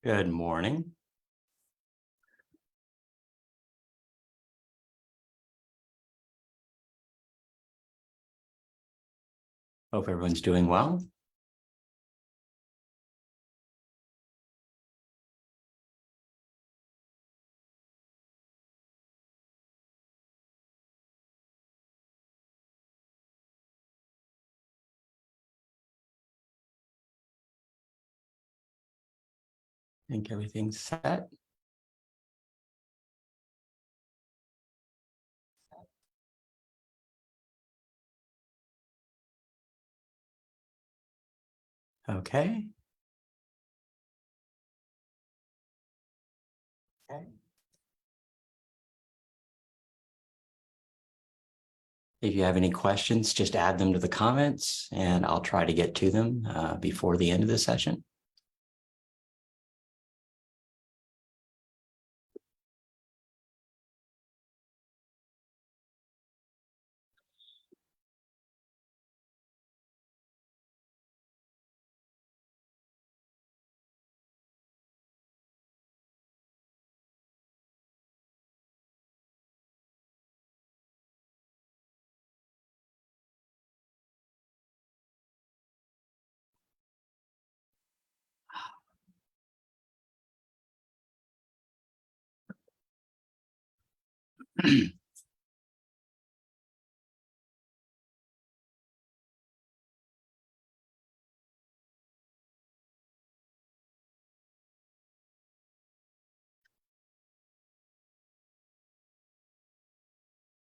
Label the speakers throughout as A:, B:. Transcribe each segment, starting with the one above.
A: Good morning. Hope everyone's doing well. I think everything's set. Okay. Okay. If you have any questions, just add them to the comments and I'll try to get to them before the end of the session.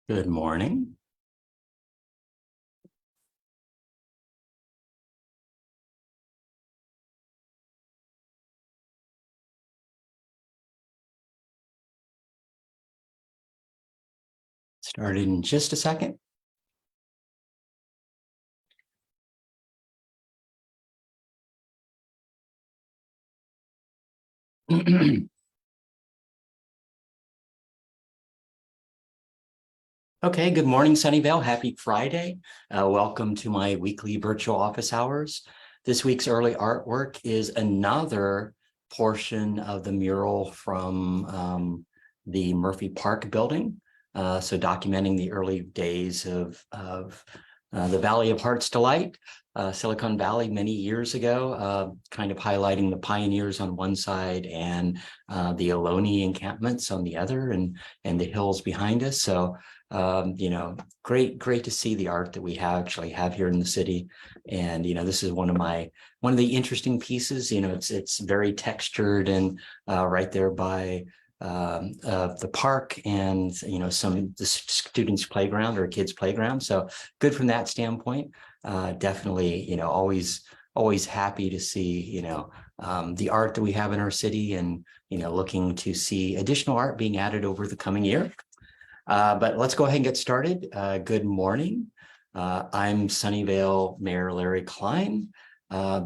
A: Good morning. Started in just a second. Okay, good morning, Sunnyvale. Happy Friday. Welcome to my weekly virtual office hours. This week's early artwork is another portion of the mural from the Murphy Park building. So documenting the early days of the Valley of Heart's Delight, Silicon Valley many years ago, kind of highlighting the pioneers on one side and the Ohlone encampments on the other, and the hills behind us. So great to see the art that we actually have here in the city. And this is one of the interesting pieces. It's very textured and right there by the park and the students' playground or kids' playground. So good from that standpoint. Definitely always happy to see the art that we have in our city, and looking to see additional art being added over the coming year. But let's go ahead and get started. Good morning. I'm Sunnyvale Mayor Larry Klein.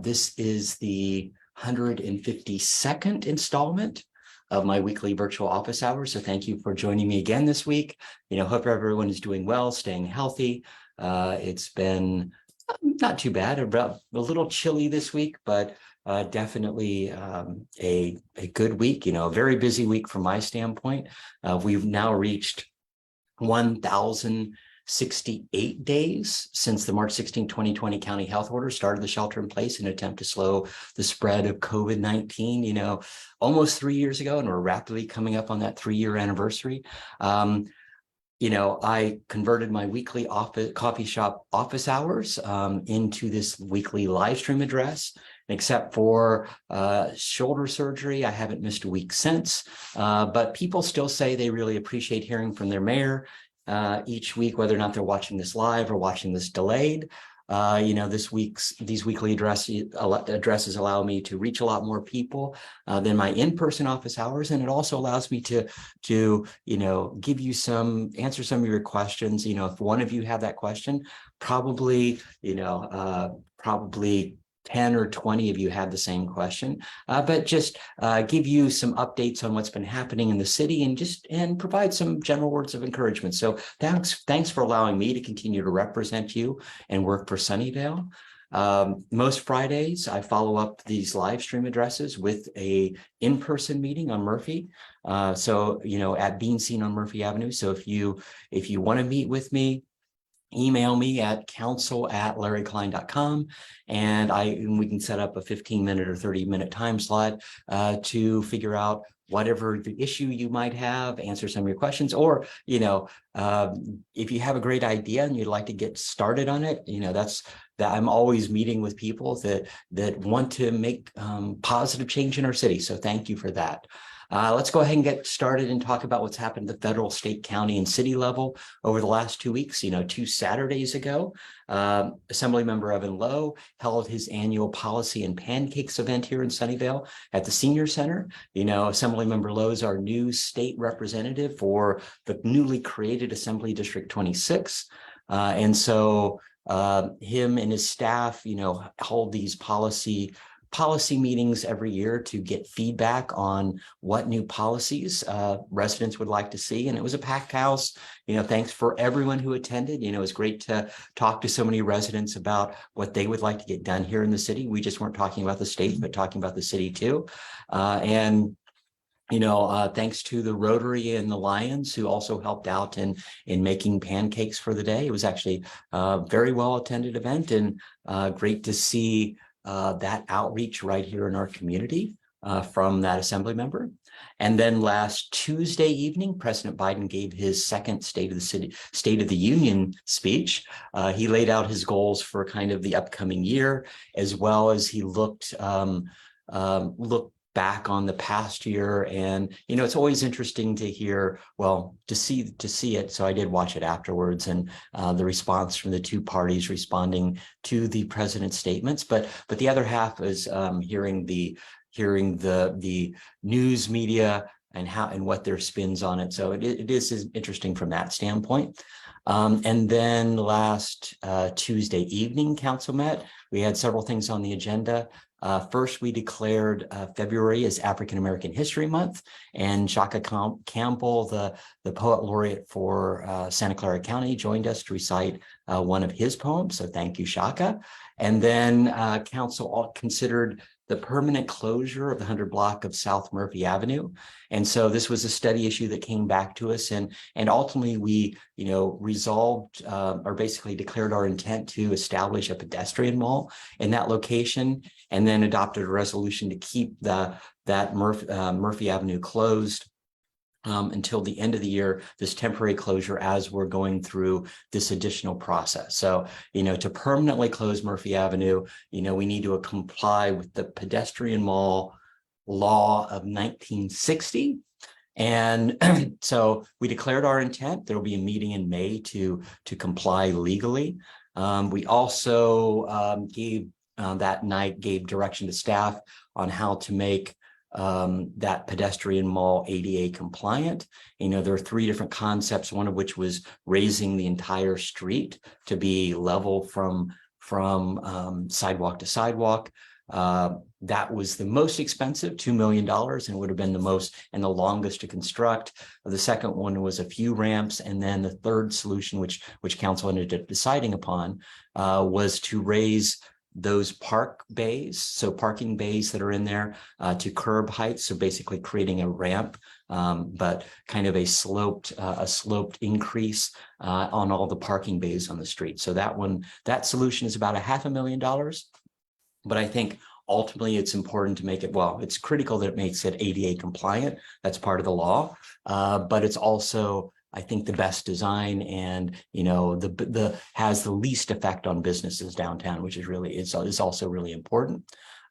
A: This is the 152nd installment of my weekly virtual office hours. So thank you for joining me again this week. Hope everyone is doing well, staying healthy. It's been not too bad, about a little chilly this week, but definitely a good week, a very busy week from my standpoint. We've now reached 1,068 days since the March 16, 2020 county health order started the shelter in place in an attempt to slow the spread of COVID-19, almost 3 years ago, and we're rapidly coming up on that 3-year anniversary. I converted my weekly coffee shop office hours into this weekly live stream address. Except for shoulder surgery, I haven't missed a week since, but people still say they really appreciate hearing from their mayor each week, whether or not they're watching this live or watching this delayed. These weekly addresses allow me to reach a lot more people than my in-person office hours, and it also allows me to give you answer some of your questions. If one of you have that question, probably 10 or 20 of you had the same question, but just give you some updates on what's been happening in the city, and provide some general words of encouragement. So thanks for allowing me to continue to represent you and work for Sunnyvale. Most Fridays, I follow up these live stream addresses with a in-person meeting on Murphy. So, at Being Seen on Murphy Avenue. So if you want to meet with me, email me at council@larryklein.com, and we can set up a 15-minute or 30-minute time slot to figure out whatever the issue you might have, answer some of your questions, or if you have a great idea and you'd like to get started on it, that I'm always meeting with people that want to make positive change in our city. So thank you for that. Let's go ahead and get started and talk about what's happened at the federal, state, county, and city level over the last 2 weeks. 2 Saturdays ago, Assemblymember Evan Lowe held his annual Policy and Pancakes event here in Sunnyvale at the Senior Center. Assemblymember Lowe is our new state representative for the newly created Assembly District 26. And so him and his staff, hold these policy meetings every year to get feedback on what new policies residents would like to see. And it was a packed house. Thanks for everyone who attended. It was great to talk to so many residents about what they would like to get done here in the city. We just weren't talking about the state, but talking about the city too. Thanks to the Rotary and the Lions who also helped out in making pancakes for the day. It was actually a very well attended event, and great to see that outreach right here in our community from that assembly member. And then last Tuesday evening, President Biden gave his second State of the Union speech. He laid out his goals for kind of the upcoming year, as well as he looked back on the past year. And it's always interesting to hear, to see it. So I did watch it afterwards, and the response from the two parties responding to the president's statements. But the other half is hearing the news media and what their spins on it. So it is interesting from that standpoint. And then last Tuesday evening, council met. We had several things on the agenda. First, we declared February as African American History Month, and Shaka Campbell, the poet laureate for Santa Clara County, joined us to recite one of his poems. So thank you, Shaka. And then council considered the permanent closure of the 100 block of South Murphy Avenue. And so this was a study issue that came back to us, and ultimately we, resolved or basically declared our intent to establish a pedestrian mall in that location, and then adopted a resolution to keep that Murphy Avenue closed until the end of the year, this temporary closure, as we're going through this additional process. So, to permanently close Murphy Avenue, we need to comply with the pedestrian mall law of 1960. And so we declared our intent. There will be a meeting in May to comply legally. We also gave direction to staff on how to make that pedestrian mall ADA compliant. There are 3 different concepts, one of which was raising the entire street to be level from sidewalk to sidewalk. That was the most expensive, $2 million, and would have been the most and the longest to construct. The second one was a few ramps, and then the third solution, which council ended up deciding upon, was to raise those park bays, so parking bays that are in there, to curb height. So basically creating a ramp, but kind of a sloped increase on all the parking bays on the street. So that solution is about $500,000. But I think ultimately it's important to make it, it's critical that it makes it ADA compliant. That's part of the law. But it's also, I think, the best design, and the has the least effect on businesses downtown, which is also really important.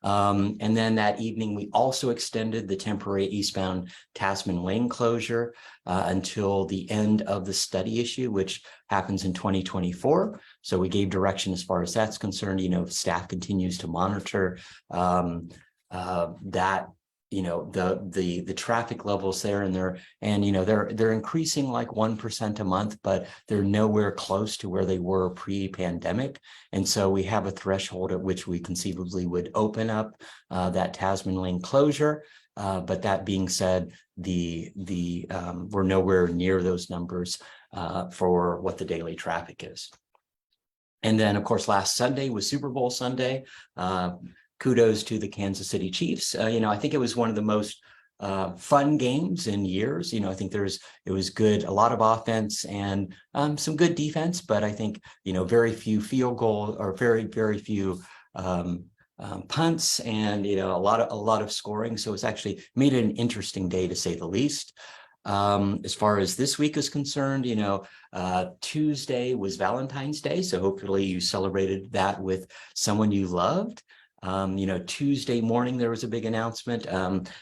A: And then that evening, we also extended the temporary eastbound Tasman Lane closure until the end of the study issue, which happens in 2024. So we gave direction as far as that's concerned. Staff continues to monitor that. The traffic levels there, and they're increasing like 1% a month, but they're nowhere close to where they were pre-pandemic. And so we have a threshold at which we conceivably would open up that Tasman Lane closure. But that being said, we're nowhere near those numbers for what the daily traffic is. And then, of course, last Sunday was Super Bowl Sunday. Kudos to the Kansas City Chiefs. I think it was one of the most fun games in years. I think it was good, a lot of offense and some good defense, but I think, very few field goal or very, very few punts and, a lot of scoring. So it's actually made it an interesting day, to say the least. As far as this week is concerned, Tuesday was Valentine's Day. So hopefully you celebrated that with someone you loved. Tuesday morning, there was a big announcement.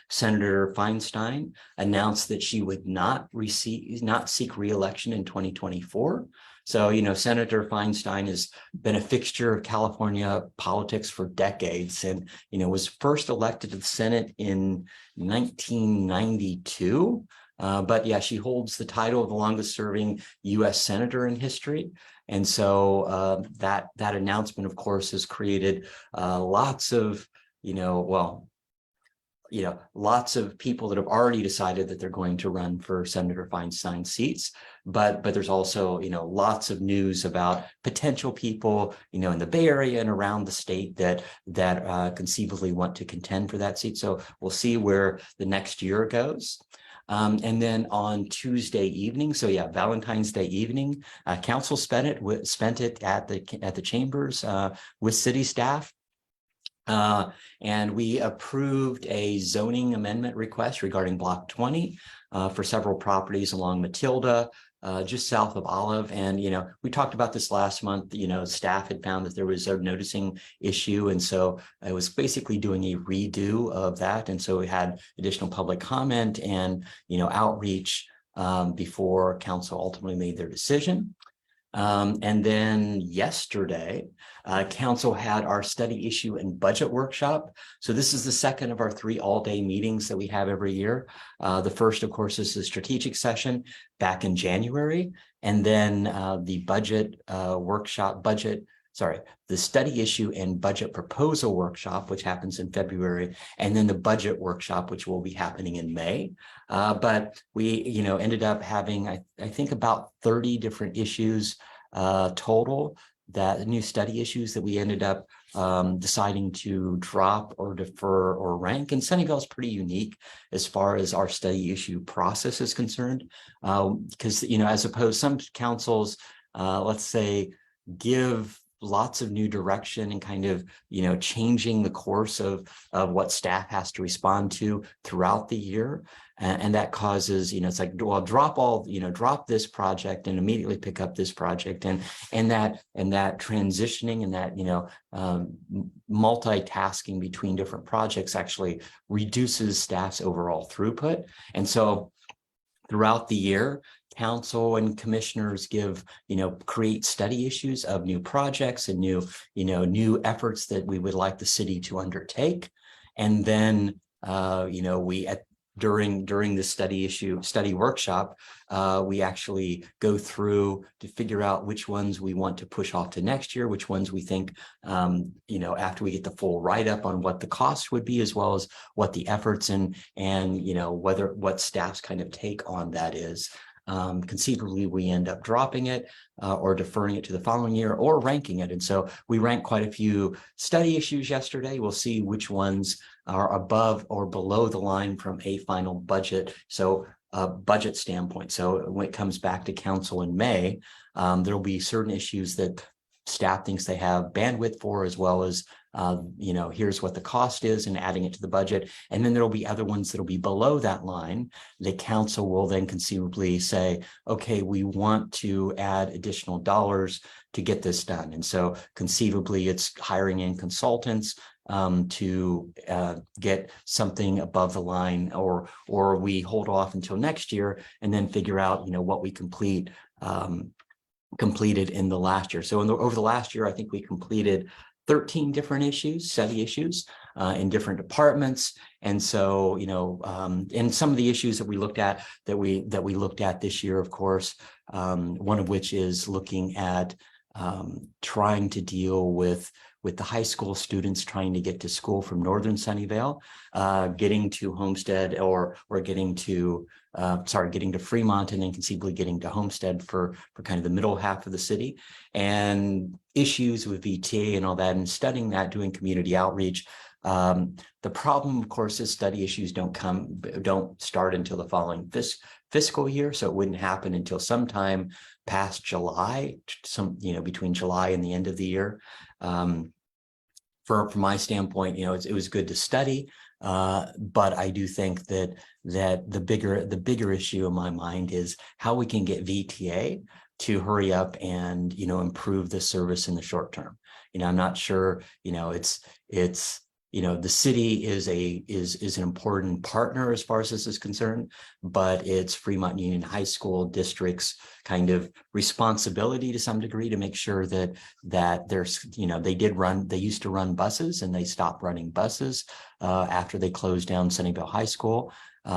A: Senator Feinstein announced that she would not seek re-election in 2024. So, Senator Feinstein has been a fixture of California politics for decades and, was first elected to the Senate in 1992. But yeah, she holds the title of the longest serving U.S. senator in history. And so that announcement, of course, has created lots of, lots of people that have already decided that they're going to run for Senator Feinstein's seats. But there's also, lots of news about potential people, in the Bay Area and around the state that conceivably want to contend for that seat. So we'll see where the next year goes. And then on Tuesday evening, so yeah, Valentine's Day evening, council spent it at the chambers with city staff. And we approved a zoning amendment request regarding Block 20 for several properties along Matilda, just south of Olive. And, we talked about this last month. Staff had found that there was a noticing issue. And so I was basically doing a redo of that. And so we had additional public comment and, outreach before council ultimately made their decision. And then yesterday, council had our study issue and budget workshop. So this is the second of our 3 all-day meetings that we have every year. The first, of course, is the strategic session back in January. And then the budget workshop, the study issue and budget proposal workshop, which happens in February, and then the budget workshop, which will be happening in May. But we, ended up having, I think, about 30 different issues total, that new study issues that we ended up deciding to drop or defer or rank. And Sunnyvale is pretty unique as far as our study issue process is concerned, because, as opposed some councils, let's say, give lots of new direction and kind of, changing the course of what staff has to respond to throughout the year. And that causes, it's like, well, drop this project and immediately pick up this project. And that transitioning and that, multitasking between different projects actually reduces staff's overall throughput. And so throughout the year, council and commissioners create study issues of new projects and new efforts that we would like the city to undertake. And then, during the study workshop, we actually go through to figure out which ones we want to push off to next year, which ones we think, after we get the full write-up on what the cost would be, as well as what the efforts and what staff's kind of take on that is. Conceivably, we end up dropping it or deferring it to the following year or ranking it. And so we ranked quite a few study issues yesterday. We'll see which ones are above or below the line from a final budget. So budget standpoint. So when it comes back to council in May, there'll be certain issues that staff thinks they have bandwidth for, as well as, here's what the cost is and adding it to the budget. And then there'll be other ones that'll be below that line. The council will then conceivably say, okay, we want to add additional dollars to get this done. And so conceivably it's hiring in consultants to get something above the line, or we hold off until next year and then figure out, what we completed in the last year. So over the last year, I think we completed 13 different study issues in different departments. And so, and some of the issues that we looked at this year, of course, one of which is looking at trying to deal with the high school students trying to get to school from northern Sunnyvale, getting to Homestead or getting to getting to Fremont, and then conceivably getting to Homestead for kind of the middle half of the city, and issues with VTA and all that, and studying that, doing community outreach. The problem, of course, is study issues don't start until the following fiscal year, so it wouldn't happen until sometime past July, between July and the end of the year. From my standpoint, it was good to study, but I do think that the bigger issue in my mind is how we can get VTA to hurry up and improve the service in the short term. I'm not sure. The city is an important partner as far as this is concerned, but it's Fremont Union High School District's kind of responsibility to some degree to make sure that there's, they used to run buses, and they stopped running buses after they closed down Sunnyvale High School.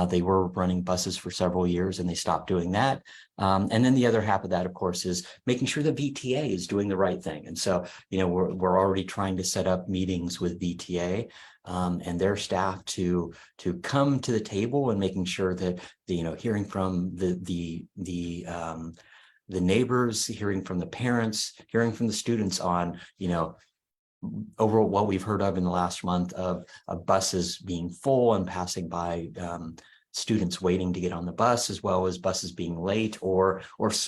A: They were running buses for several years, and they stopped doing that. And then the other half of that, of course, is making sure the VTA is doing the right thing. And so, we're already trying to set up meetings with VTA and their staff to come to the table, and making sure that hearing from the neighbors, hearing from the parents, hearing from the students on over what we've heard of in the last month of buses being full and passing by students waiting to get on the bus, as well as buses being late or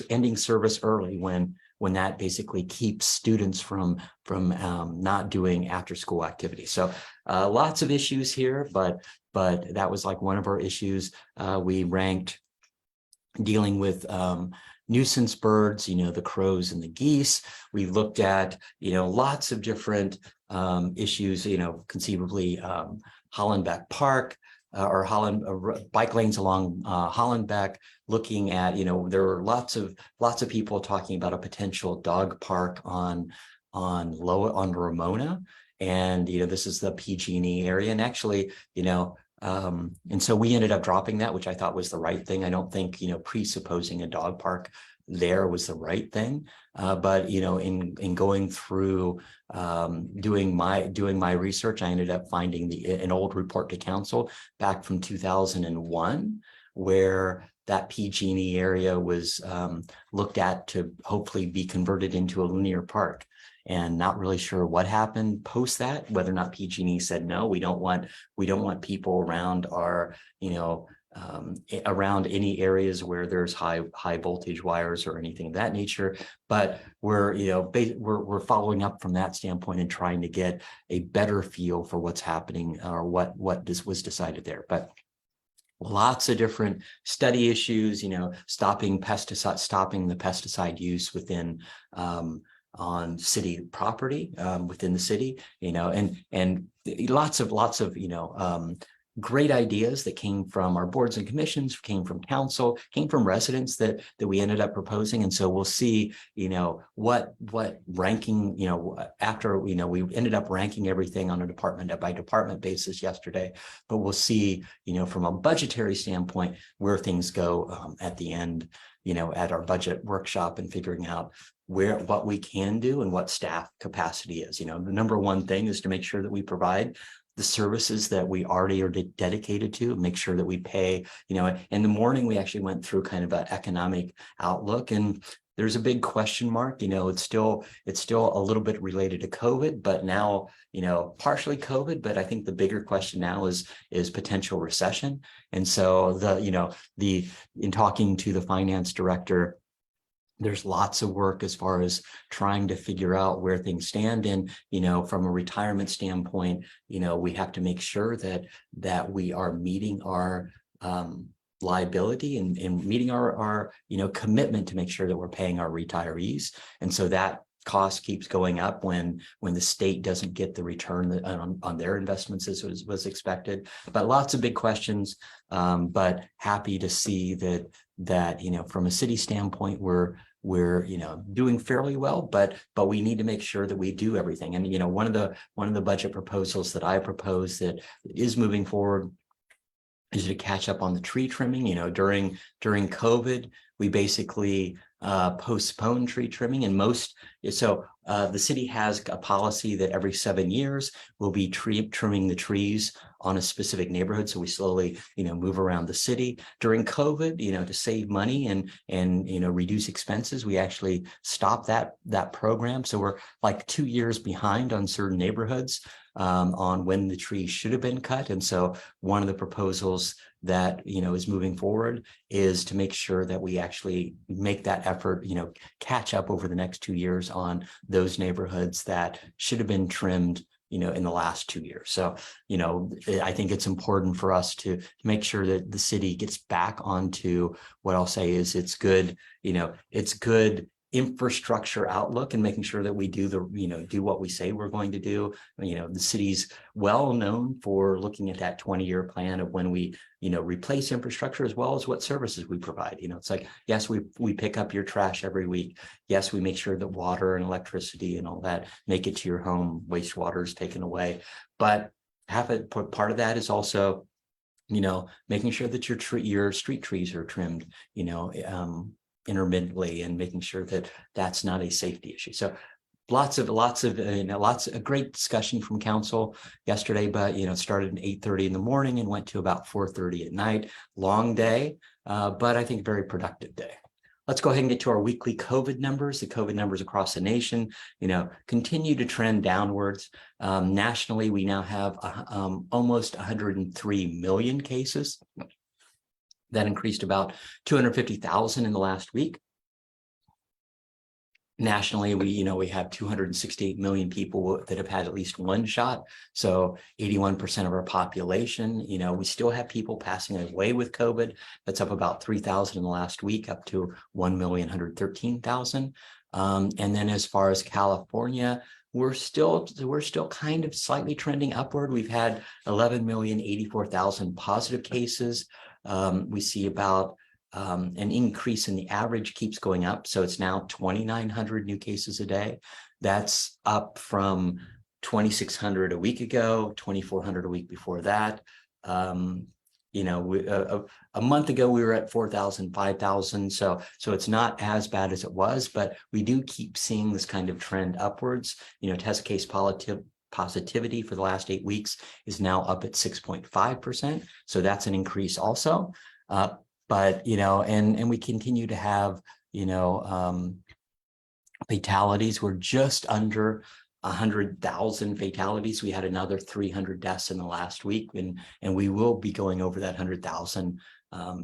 A: ending service early when that basically keeps students from not doing after school activities. So lots of issues here, but that was like one of our issues. We ranked dealing with nuisance birds, the crows and the geese. We looked at, lots of different issues, conceivably Hollenbeck Park or bike lanes along Hollenbeck, looking at, there were lots of people talking about a potential dog park on Ramona. And, this is the PG&E area. And actually, and so we ended up dropping that, which I thought was the right thing. I don't think, presupposing a dog park there was the right thing. But, in going through doing my research, I ended up finding an old report to council back from 2001, where that PG&E area was looked at to hopefully be converted into a linear park. And not really sure what happened post that, whether or not PG&E said, no, we don't want people around our, around any areas where there's high voltage wires or anything of that nature. But we're following up from that standpoint and trying to get a better feel for what's happening or what this was decided there. But lots of different study issues, stopping the pesticide use within on city property within the city, and lots of great ideas that came from our boards and commissions, came from council, came from residents that we ended up proposing. And so we'll see, what ranking, after, we ended up ranking everything on a department by department basis yesterday, but we'll see, from a budgetary standpoint, where things go at the end, at our budget workshop, and figuring out what we can do and what staff capacity is. The number one thing is to make sure that we provide the services that we already are dedicated to, make sure that we pay, in the morning, we actually went through kind of an economic outlook, and there's a big question mark. It's still a little bit related to COVID, but now, partially COVID, but I think the bigger question now is potential recession. And so in talking to the finance director, there's lots of work as far as trying to figure out where things stand. And, from a retirement standpoint, we have to make sure that we are meeting our liability and meeting our commitment to make sure that we're paying our retirees. And so that cost keeps going up when the state doesn't get the return on their investments as was expected. But lots of big questions, but happy to see that from a city standpoint, we're doing fairly well, but we need to make sure that we do everything. And one of the budget proposals that I propose that is moving forward is to catch up on the tree trimming. During COVID, we basically postpone tree trimming, and the city has a policy that every 7 years we'll be trimming the trees on a specific neighborhood. So we slowly, move around the city. During COVID, to save money and reduce expenses, we actually stopped that program. So we're like 2 years behind on certain neighborhoods on when the trees should have been cut. And so one of the proposals that is moving forward is to make sure that we actually make that effort, catch up over the next 2 years on those neighborhoods that should have been trimmed in the last 2 years. So, I think it's important for us to make sure that the city gets back onto what I'll say is it's good infrastructure outlook, and making sure that we do do what we say we're going to do. The city's well known for looking at that 20-year plan of when we replace infrastructure, as well as what services we provide. It's like, yes, we pick up your trash every week. Yes, we make sure that water and electricity and all that make it to your home. Wastewater is taken away, but part of that is also making sure that your street trees are trimmed intermittently, and making sure that that's not a safety issue. So lots of great discussion from council yesterday, but it started at 8:30 in the morning and went to about 4:30 at night. Long day, but I think very productive day. Let's go ahead and get to our weekly COVID numbers. The COVID numbers across the nation, continue to trend downwards. Nationally, we now have almost 103 million cases. That increased about 250,000 in the last week. Nationally, we have 268 million people that have had at least one shot. So 81% of our population, we still have people passing away with COVID. That's up about 3,000 in the last week, up to 1,113,000. And then as far as California, we're still kind of slightly trending upward. We've had 11,084,000 positive cases. We see about an increase in the average keeps going up. So it's now 2,900 new cases a day. That's up from 2,600 a week ago, 2,400 a week before that. A month ago, we were at 4,000, 5,000. So it's not as bad as it was, but we do keep seeing this kind of trend upwards. Test case positivity for the last 8 weeks is now up at 6.5%. So that's an increase also. But, and we continue to have, fatalities. We're just under 100,000 fatalities. We had another 300 deaths in the last week, and we will be going over that 100,000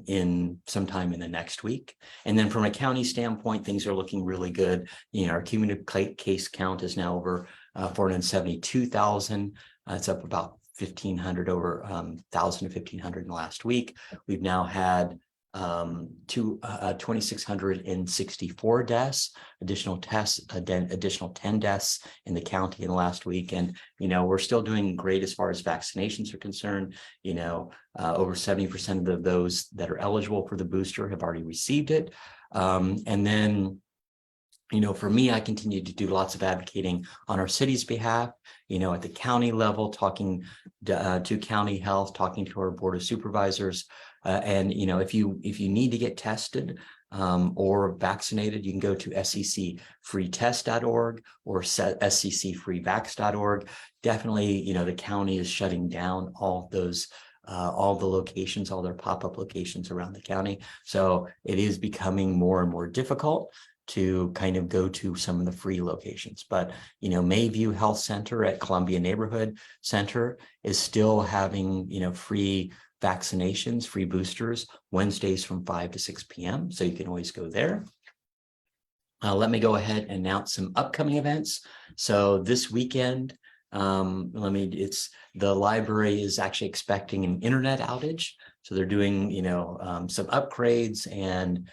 A: in sometime in the next week. And then from a county standpoint, things are looking really good. Our cumulative case count is now over 472,000. It's up about 1,500, over 1,000 to 1,500 in the last week. We've now had 2,664 deaths, additional 10 deaths in the county in the last week. And, we're still doing great as far as vaccinations are concerned. Over 70% of those that are eligible for the booster have already received it. And then, for me, I continue to do lots of advocating on our city's behalf, at the county level, talking to county health, talking to our board of supervisors. And, if you need to get tested or vaccinated, you can go to scfreetest.org or scfreevax.org. Definitely, the county is shutting down all those all the locations, all their pop-up locations around the county. So it is becoming more and more difficult to kind of go to some of the free locations. But, Mayview Health Center at Columbia Neighborhood Center is still having, free vaccinations, free boosters, Wednesdays from 5 to 6 p.m. So you can always go there. Let me go ahead and announce some upcoming events. So this weekend, the library is actually expecting an internet outage. So they're doing, some upgrades, and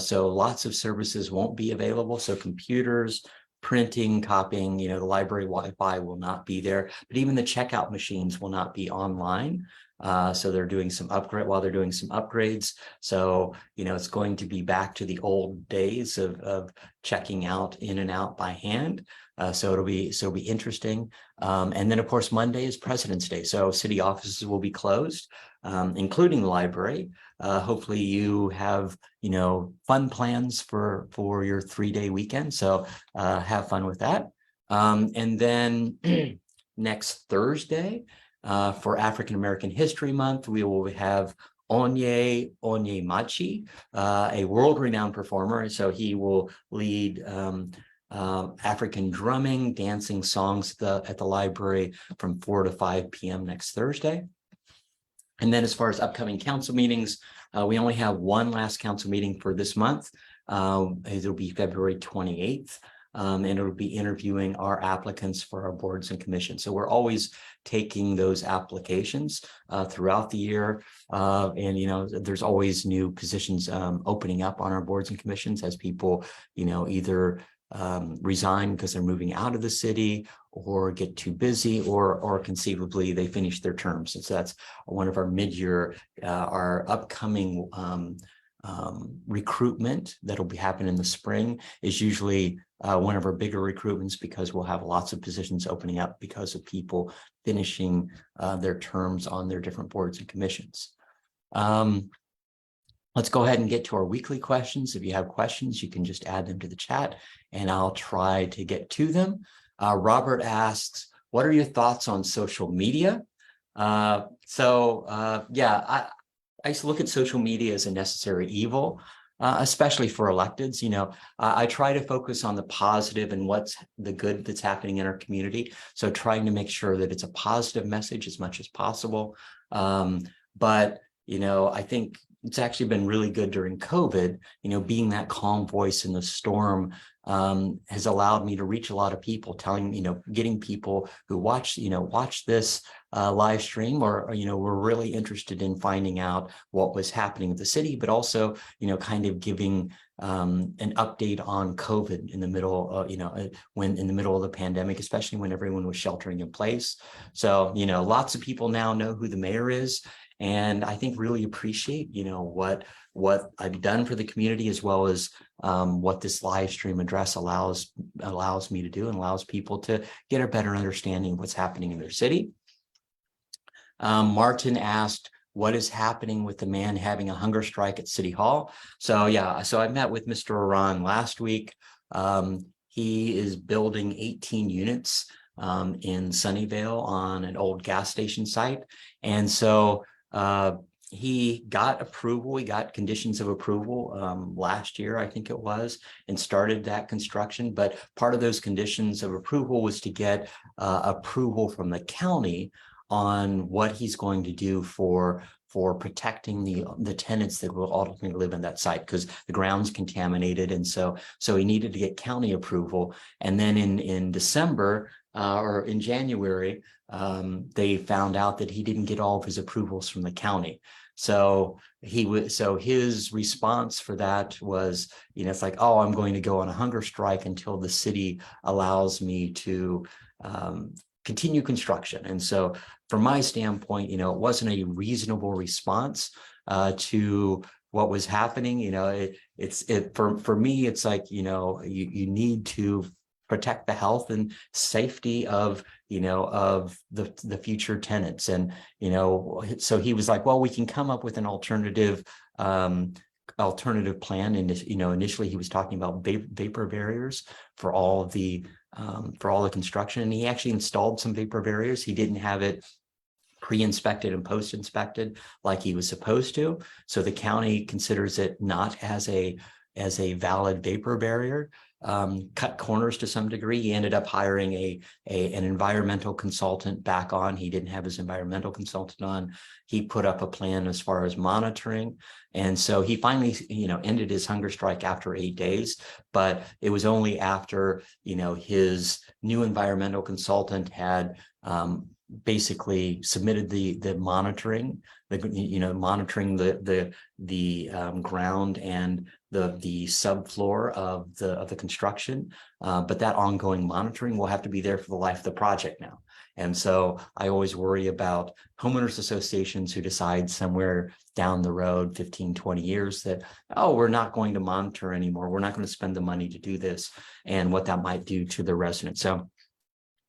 A: so lots of services won't be available. So computers, printing, copying, the library Wi-Fi will not be there, but even the checkout machines will not be online. So they're doing some upgrades. So, it's going to be back to the old days of checking out in and out by hand. So it'll be interesting. And then, of course, Monday is President's Day. So city offices will be closed, including the library. Hopefully you have, fun plans for your 3-day weekend. So have fun with that. And then next Thursday, for African American History Month, we will have Onye Machi, a world-renowned performer. So he will lead African drumming, dancing songs at the library from 4 to 5 p.m. next Thursday. And then as far as upcoming council meetings, we only have one last council meeting for this month. It'll be February 28th. And it'll be interviewing our applicants for our boards and commissions. So we're always taking those applications throughout the year. And, there's always new positions opening up on our boards and commissions as people, either resign because they're moving out of the city or get too busy or conceivably they finish their terms. And so that's one of our mid-year, our upcoming recruitment that'll be happening in the spring is usually one of our bigger recruitments because we'll have lots of positions opening up because of people finishing their terms on their different boards and commissions. Let's go ahead and get to our weekly questions. If you have questions, you can just add them to the chat and I'll try to get to them. Robert asks, what are your thoughts on social media? I used to look at social media as a necessary evil, especially for electeds. I try to focus on the positive and what's the good that's happening in our community. So trying to make sure that it's a positive message as much as possible. But I think it's actually been really good during COVID, being that calm voice in the storm has allowed me to reach a lot of people, getting people who watch this live stream or, were really interested in finding out what was happening with the city, but also, kind of giving an update on COVID in the middle of, when in the middle of the pandemic, especially when everyone was sheltering in place. So, lots of people now know who the mayor is. And I think really appreciate, what I've done for the community, as well as what this live stream address allows me to do and allows people to get a better understanding of what's happening in their city. Martin asked, what is happening with the man having a hunger strike at City Hall? So I met with Mr. Iran last week. He is building 18 units in Sunnyvale on an old gas station site. And so he got approval. He got conditions of approval last year, I think it was, and started that construction. But part of those conditions of approval was to get approval from the county on what he's going to do for protecting the tenants that will ultimately live in that site, because the ground's contaminated. And so he needed to get county approval. And then in December or in January, they found out that he didn't get all of his approvals from the county. So his response for that was, it's like, oh, I'm going to go on a hunger strike until the city allows me to continue construction. And so from my standpoint, it wasn't a reasonable response to what was happening. For me, it's like, you need to protect the health and safety of the future tenants. And so he was like, well, we can come up with an alternative plan. And initially he was talking about vapor barriers for all the construction, and he actually installed some vapor barriers. He didn't have it pre-inspected and post-inspected like he was supposed to. So the county considers it not as a valid vapor barrier. Cut corners to some degree. He ended up hiring an environmental consultant back on. He didn't have his environmental consultant on. He put up a plan as far as monitoring. And so he finally, ended his hunger strike after 8 days, but it was only after, his new environmental consultant had basically submitted the monitoring, monitoring the ground and the subfloor of the construction, but that ongoing monitoring will have to be there for the life of the project now. And so I always worry about homeowners associations who decide somewhere down the road, 15, 20 years that, oh, we're not going to monitor anymore. We're not going to spend the money to do this, and what that might do to the residents. So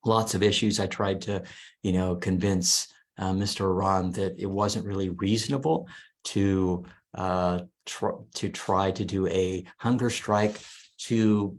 A: lots of issues. I tried to, convince Mr. Iran that it wasn't really reasonable to try to do a hunger strike to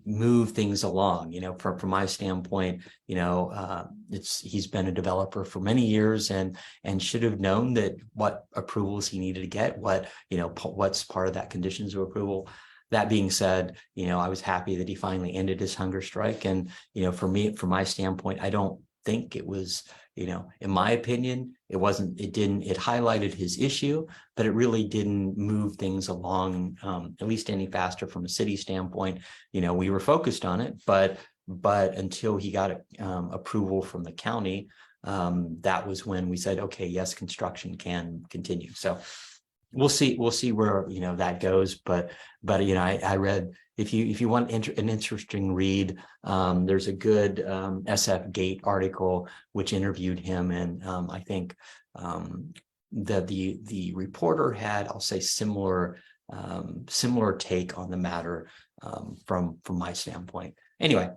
A: move things along. From my standpoint, he's been a developer for many years and should have known that what approvals he needed to get, what's part of that conditions of approval. That being said, I was happy that he finally ended his hunger strike. And, from my standpoint, I don't think it was, in my opinion, it highlighted his issue, but it really didn't move things along, at least any faster from a city standpoint. We were focused on it, but until he got approval from the county, that was when we said, okay, yes, construction can continue. So we'll see where that goes, but I read, if you want an interesting read, there's a good SF Gate article which interviewed him, and I think the reporter had, I'll say, similar take on the matter from my standpoint. Anyway,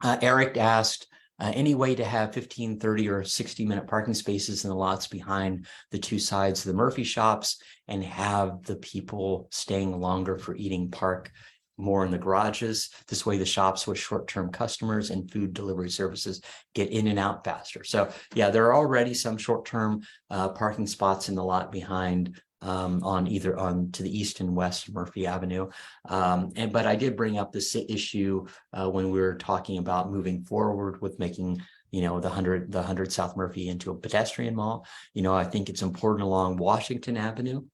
A: Eric asked, any way to have 15, 30, or 60-minute parking spaces in the lots behind the two sides of the Murphy shops, and have the people staying longer for eating park more in the garages. This way the shops with short-term customers and food delivery services get in and out faster. So yeah, there are already some short-term parking spots in the lot behind on to the east and west of Murphy Avenue. But I did bring up this issue when we were talking about moving forward with making, the 100 South Murphy into a pedestrian mall. I think it's important along Washington Avenue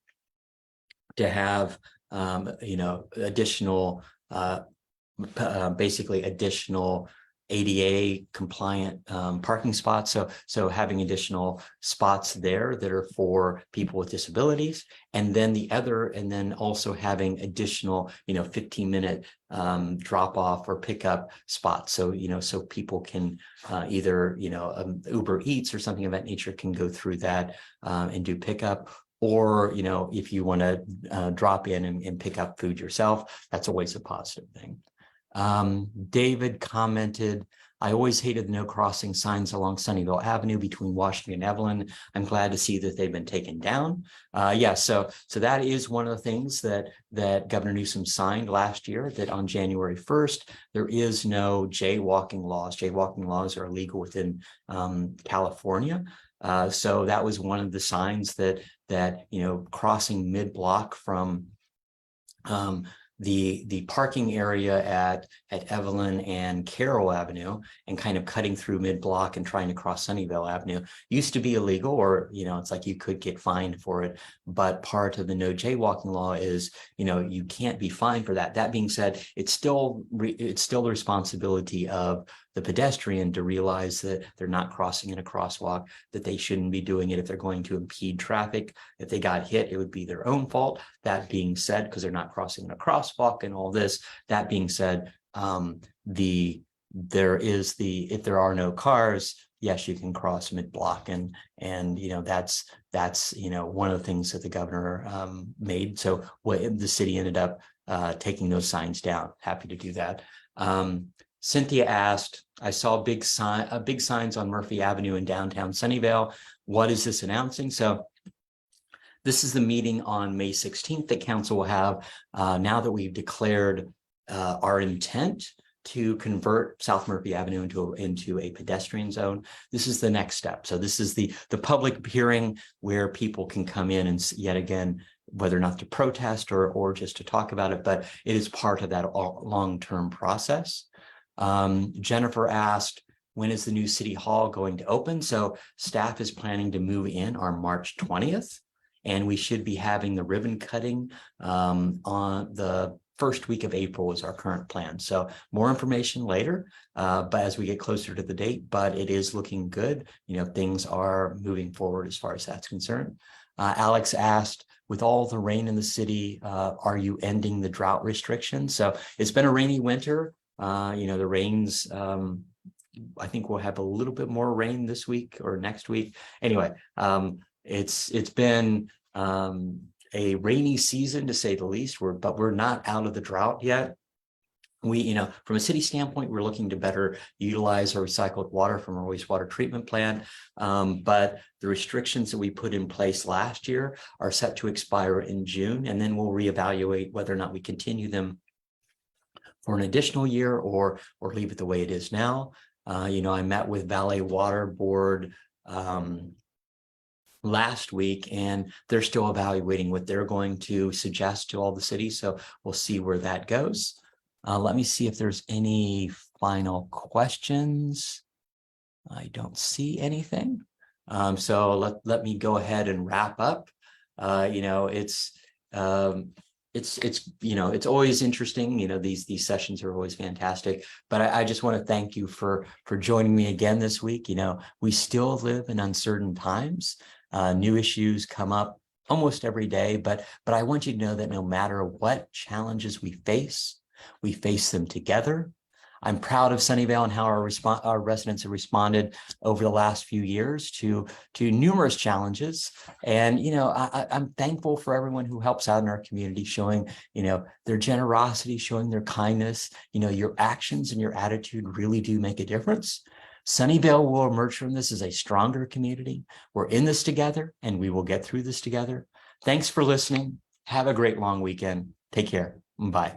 A: to have, additional, basically additional ADA compliant parking spots. So having additional spots there that are for people with disabilities, and then also having additional, 15-minute drop off or pickup spots. So, so people can either, Uber Eats or something of that nature can go through that and do pickup. Or, if you want to drop in and pick up food yourself, that's always a positive thing. David commented, I always hated the no crossing signs along Sunnyvale Avenue between Washington and Evelyn. I'm glad to see that they've been taken down. So that is one of the things that Governor Newsom signed last year, that on January 1st, there is no jaywalking laws. Jaywalking laws are illegal within California. So that was one of the signs that crossing mid-block from the parking area at Evelyn and Carroll Avenue, and kind of cutting through mid-block and trying to cross Sunnyvale Avenue used to be illegal, or it's like you could get fined for it. But part of the no jaywalking law is you can't be fined for that. That being said, it's still the responsibility of the pedestrian to realize that they're not crossing in a crosswalk, that they shouldn't be doing it if they're going to impede traffic. If they got hit, it would be their own fault. That being said, because they're not crossing in a crosswalk and all this, that being said, if there are no cars, yes, you can cross mid-block, and that's one of the things that the governor made. So the city ended up taking those signs down. Happy to do that. Cynthia asked, I saw big signs on Murphy Avenue in downtown Sunnyvale. What is this announcing? So this is the meeting on May 16th that council will have now that we've declared our intent to convert South Murphy Avenue into a pedestrian zone. This is the next step. So this is the public hearing where people can come in and yet again, whether or not to protest or just to talk about it, but it is part of that long-term process. Jennifer asked, when is the new city hall going to open? So staff is planning to move in on March 20th, and we should be having the ribbon cutting on the first week of April is our current plan. So more information later, but as we get closer to the date, but it is looking good. Things are moving forward as far as that's concerned. Alex asked, with all the rain in the city, are you ending the drought restrictions? So it's been a rainy winter. The rains, I think we'll have a little bit more rain this week or next week. Anyway, it's been a rainy season to say the least. But we're not out of the drought yet. From a city standpoint, we're looking to better utilize our recycled water from our wastewater treatment plant. But the restrictions that we put in place last year are set to expire in June, and then we'll reevaluate whether or not we continue them for an additional year or leave it the way it is now. I met with Valley Water Board last week, and they're still evaluating what they're going to suggest to all the cities. So we'll see where that goes. Let me see if there's any final questions. I don't see anything. So let me go ahead and wrap up. It's always interesting. These sessions are always fantastic. But I just want to thank you for joining me again this week. We still live in uncertain times. New issues come up almost every day. But I want you to know that no matter what challenges we face them together. I'm proud of Sunnyvale and how our residents have responded over the last few years to numerous challenges. And, I'm thankful for everyone who helps out in our community, showing, their generosity, showing their kindness. Your actions and your attitude really do make a difference. Sunnyvale will emerge from this as a stronger community. We're in this together, and we will get through this together. Thanks for listening. Have a great long weekend. Take care. Bye.